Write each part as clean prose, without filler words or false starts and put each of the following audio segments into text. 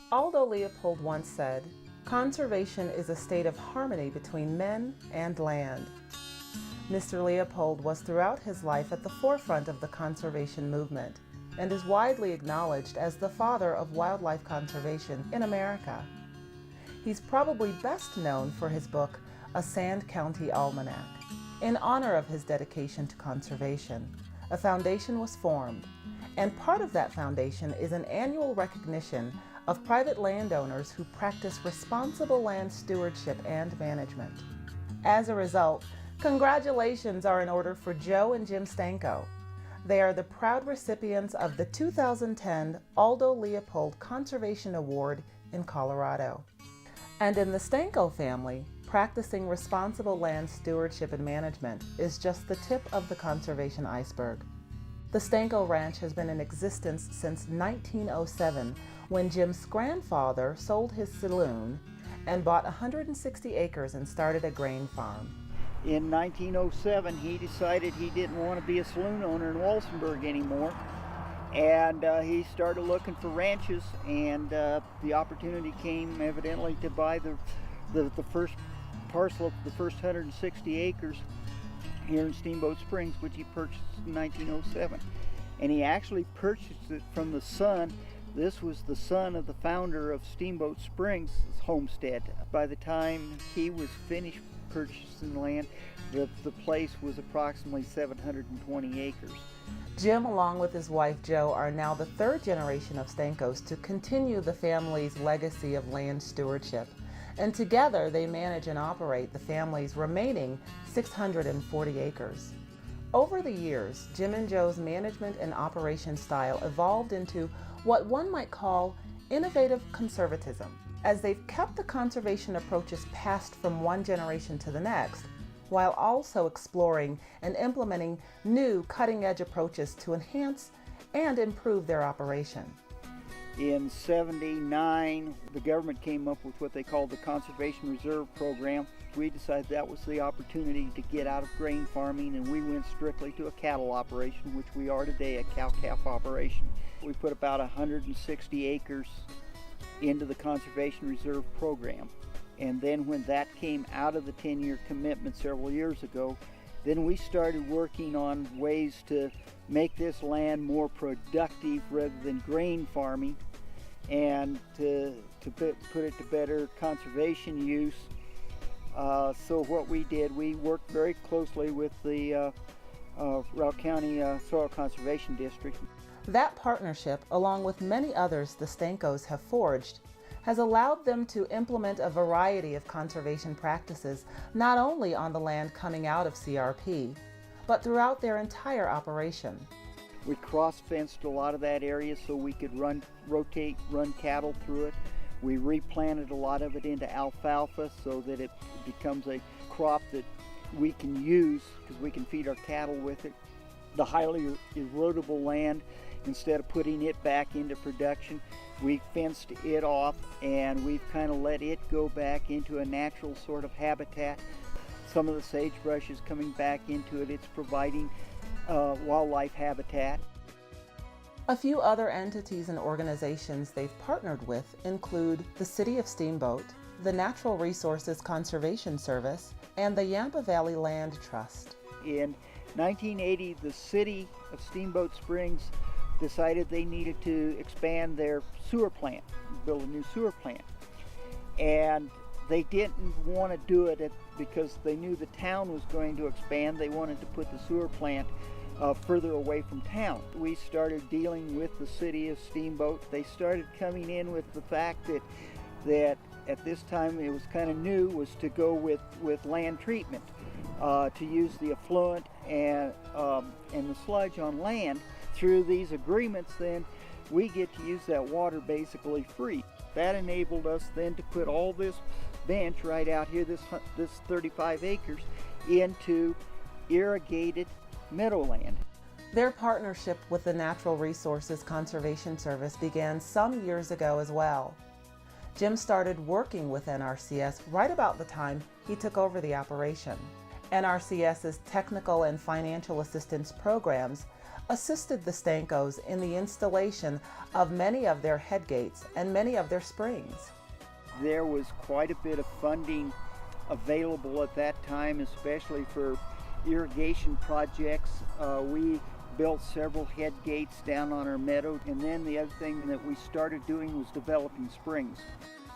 Aldo Leopold once said, "Conservation is a state of harmony between men and land." Mr. Leopold was throughout his life at the forefront of the conservation movement and is widely acknowledged as the father of wildlife conservation in America. He's probably best known for his book, A Sand County Almanac. In honor of his dedication to conservation, a foundation was formed, and part of that foundation is an annual recognition of private landowners who practice responsible land stewardship and management. As a result, congratulations are in order for Joe and Jim Stanko. They are the proud recipients of the 2010 Aldo Leopold Conservation Award in Colorado. And in the Stanko family, practicing responsible land stewardship and management is just the tip of the conservation iceberg. The Stanko Ranch has been in existence since 1907, when Jim's grandfather sold his saloon and bought 160 acres and started a grain farm. In 1907, he decided he didn't want to be a saloon owner in Walsenburg anymore, and he started looking for ranches, and the opportunity came evidently to buy the first parcel of the first 160 acres here in Steamboat Springs, which he purchased in 1907. And he actually purchased it from the son. This was the son of the founder of Steamboat Springs homestead. By the time he was finished purchasing land, the place was approximately 720 acres. Jim, along with his wife Jo, are now the third generation of Stankos to continue the family's legacy of land stewardship. And together they manage and operate the family's remaining 640 acres. Over the years, Jim and Joe's management and operation style evolved into what one might call innovative conservatism, as they've kept the conservation approaches passed from one generation to the next, while also exploring and implementing new cutting-edge approaches to enhance and improve their operation. In '79, the government came up with what they called the Conservation Reserve Program. We decided that was the opportunity to get out of grain farming, and we went strictly to a cattle operation, which we are today, a cow-calf operation. We put about 160 acres into the Conservation Reserve Program. And then when that came out of the 10-year commitment several years ago, then we started working on ways to make this land more productive rather than grain farming, and to put it to better conservation use. So what we did, we worked very closely with the Routt County Soil Conservation District. That partnership, along with many others the Stankos have forged, has allowed them to implement a variety of conservation practices not only on the land coming out of CRP, but throughout their entire operation. We cross-fenced a lot of that area so we could run cattle through it. We replanted a lot of it into alfalfa so that it becomes a crop that we can use because we can feed our cattle with it. The highly erodible land, instead of putting it back into production, we fenced it off and we've kind of let it go back into a natural sort of habitat. Some of the sagebrush is coming back into it. It's providing wildlife habitat. A few other entities and organizations they've partnered with include the City of Steamboat, the Natural Resources Conservation Service, and the Yampa Valley Land Trust. In 1980, the City of Steamboat Springs decided they needed to expand their sewer plant, build a new sewer plant. And they didn't want to do it because they knew the town was going to expand. They wanted to put the sewer plant further away from town. We started dealing with the City of Steamboat. They started coming in with the fact that at this time it was kind of new, was to go with land treatment, to use the effluent and the sludge on land. Through these agreements, then we get to use that water basically free. That enabled us then to put all this bench right out here, this 35 acres, into irrigated meadowland. Their partnership with the Natural Resources Conservation Service began some years ago as well. Jim started working with NRCS right about the time he took over the operation. NRCS's technical and financial assistance programs assisted the Stankos in the installation of many of their headgates and many of their springs. There was quite a bit of funding available at that time, especially for irrigation projects. We built several head gates down on our meadow, and then the other thing that we started doing was developing springs.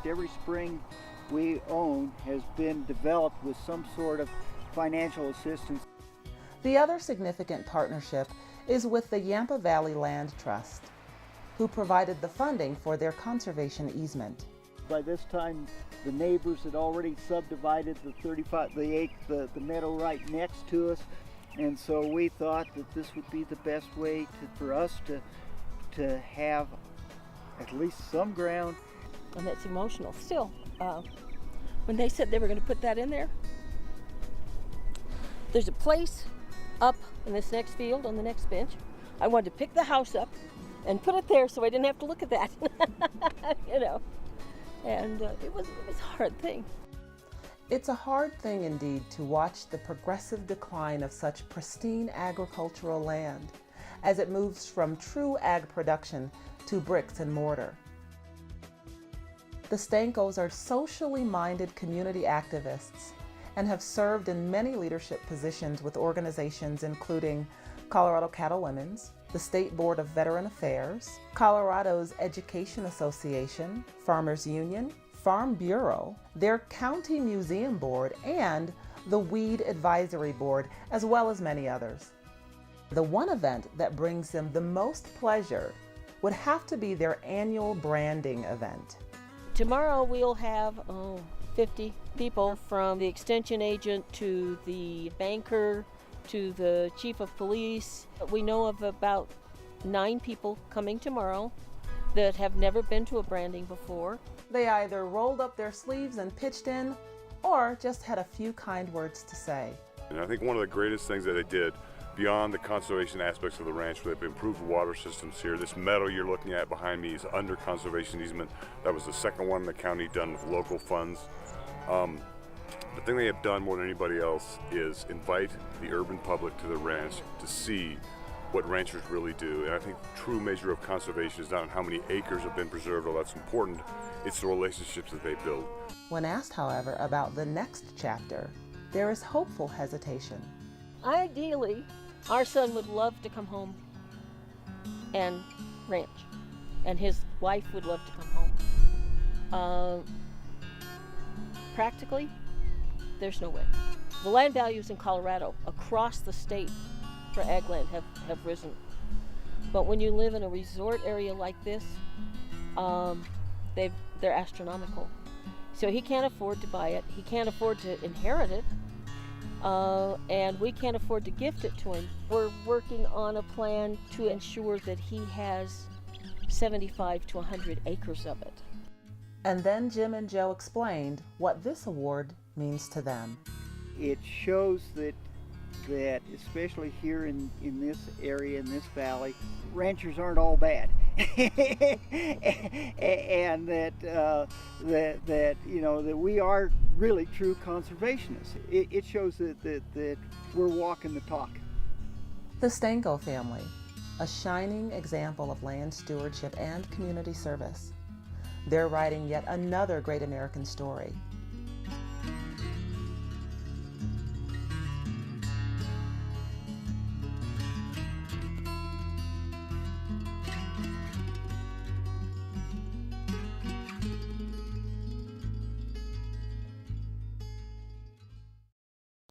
Every spring we own has been developed with some sort of financial assistance. The other significant partnership is with the Yampa Valley Land Trust, who provided the funding for their conservation easement. By this time, the neighbors had already subdivided the meadow right next to us, and so we thought that this would be the best way for us to have at least some ground. And it's emotional still. When they said they were going to put that in there, there's a place up in this next field on the next bench. I wanted to pick the house up and put it there so I didn't have to look at that. You know, and it was a hard thing. It's a hard thing indeed to watch the progressive decline of such pristine agricultural land as it moves from true ag production to bricks and mortar. The Stankos are socially minded community activists and have served in many leadership positions with organizations including Colorado Cattle Women's, the State Board of Veteran Affairs, Colorado's Education Association, Farmers Union, Farm Bureau, their County Museum Board, and the Weed Advisory Board, as well as many others. The one event that brings them the most pleasure would have to be their annual branding event. Tomorrow we'll have 50 people, from the extension agent to the banker to the chief of police. We know of about 9 people coming tomorrow that have never been to a branding before. They either rolled up their sleeves and pitched in, or just had a few kind words to say. And I think one of the greatest things that they did, beyond the conservation aspects of the ranch, where they've improved water systems here. This meadow you're looking at behind me is under conservation easement. That was the second one in the county done with local funds. The thing they have done more than anybody else is invite the urban public to the ranch to see what ranchers really do. And I think the true measure of conservation is not how many acres have been preserved, although that's important, it's the relationships that they build. When asked, however, about the next chapter, there is hopeful hesitation. Ideally, our son would love to come home and ranch, and his wife would love to come home. Practically, there's no way. The land values in Colorado across the state for ag land have risen. But when you live in a resort area like this, they're astronomical. So he can't afford to buy it. He can't afford to inherit it. And we can't afford to gift it to him. We're working on a plan to ensure that he has 75 to 100 acres of it. And then Jim and Joe explained what this award means to them. It shows that especially here in this area, in this valley, ranchers aren't all bad. And that we are really true conservationists. It shows that we're walking the talk. The Stanko family, a shining example of land stewardship and community service. They're writing yet another great American story.